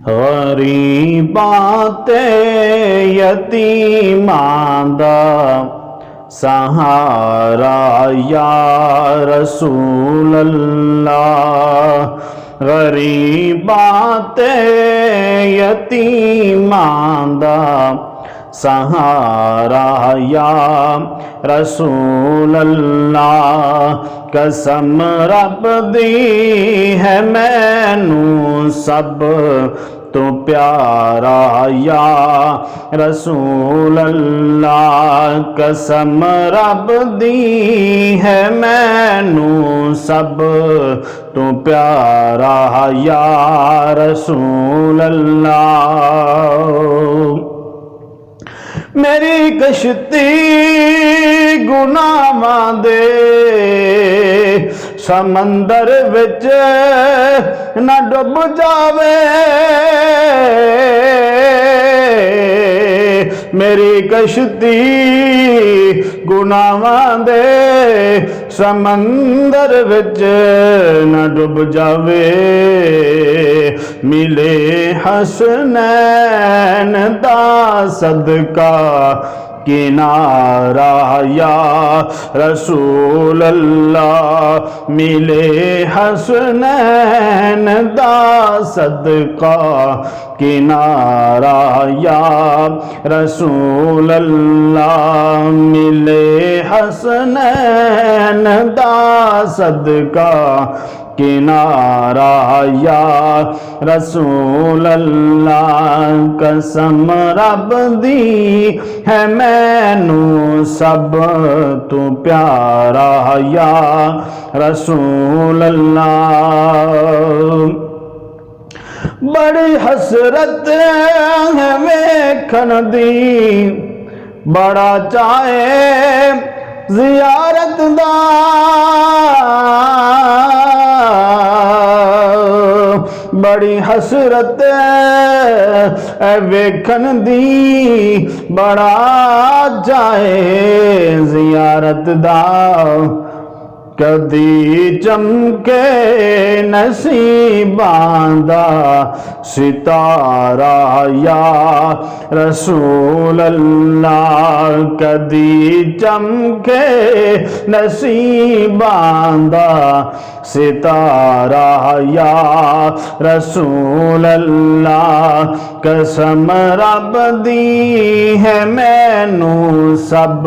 गरीबां ते यतीमां दा सहारा या रसूल अल्लाह। गरीबां ते यतीमां दा सहारा या रसूल अल्लाह। कसम रब दी है मैनू सब तो प्यारा या रसूल अल्लाह। कसम रब दी है मैनू सब तो प्यारा या रसूल अल्लाह। मेरी कश्ती गुनाहां दे समंदर विच न डुब जावे। मेरी कश्ती गुनाहां दे समंदर विच न डुब जावे। मिले हसनैन दा सदका किनारा या रसूल अल्लाह। मिले हसनैन दा सदका किनारा या रसूल अल्लाह। मिले हसनैन दा सदका किनारा या रसूल अल्लाह। कसम रब दी है मैनू सब तू प्यारा या रसूल अल्लाह। बड़ी हसरत है वेखन दी बड़ा चाहे जियारत दा। बड़ी हसरत है वेखन दी बड़ा जाए जियारत दा। कदी चमके नसीबां दा सितारा या रसूल अल्लाह। कदी चमके नसीबां दा सितारा या रसूल अल्लाह। कसम रब दी है मैनू सब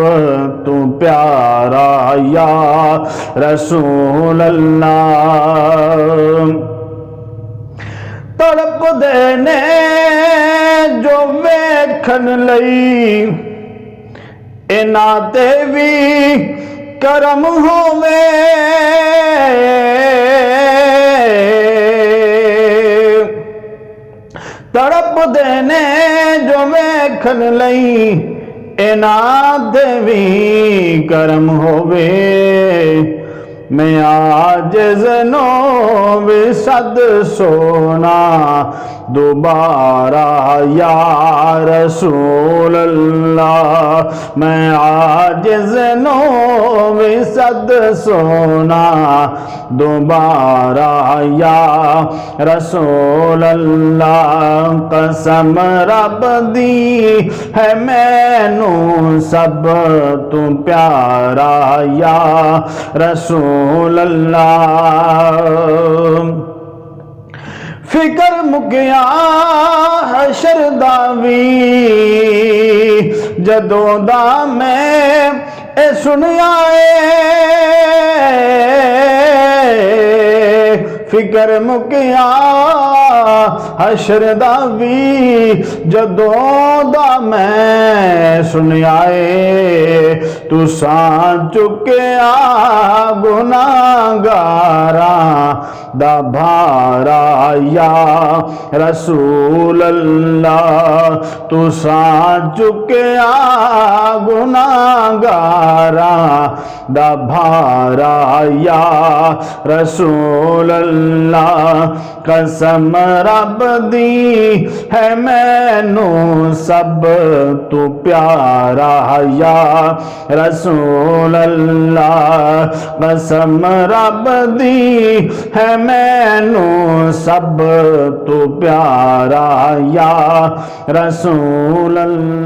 तू प्यारा या रसूल अल्लाह। तड़प देने जो वेखन लई इना ते भी करम होवे। तड़प देने जो वेखन लई इना ते भी करम होवे। मैं आज जनो विसद सोना दोबारा या रसूल अल्लाह। मैं आज जनो विसद सोना दोबारा या रसूल अल्लाह। कसम रब दी है मैनू सब तू प्यारा या रसूल अल्लाह। फिकर मुकिया हशर दा वी जदों दा मैं ए सुनिया फिकर मुकिया हशर दा वी जदों दा मैं सुनिया तुसा चुकिया गुनाहगारा दा भारा या रसूल अल्लाह। तुसा चुकिया गुनाहगारा दा भारा या रसूल अल्लाह। कसम रब दी है मैनू सब तू प्यारा या रसूल अल्लाह। कसम रब दी है मैनू सब तो प्यारा या रसूल अल्लाह।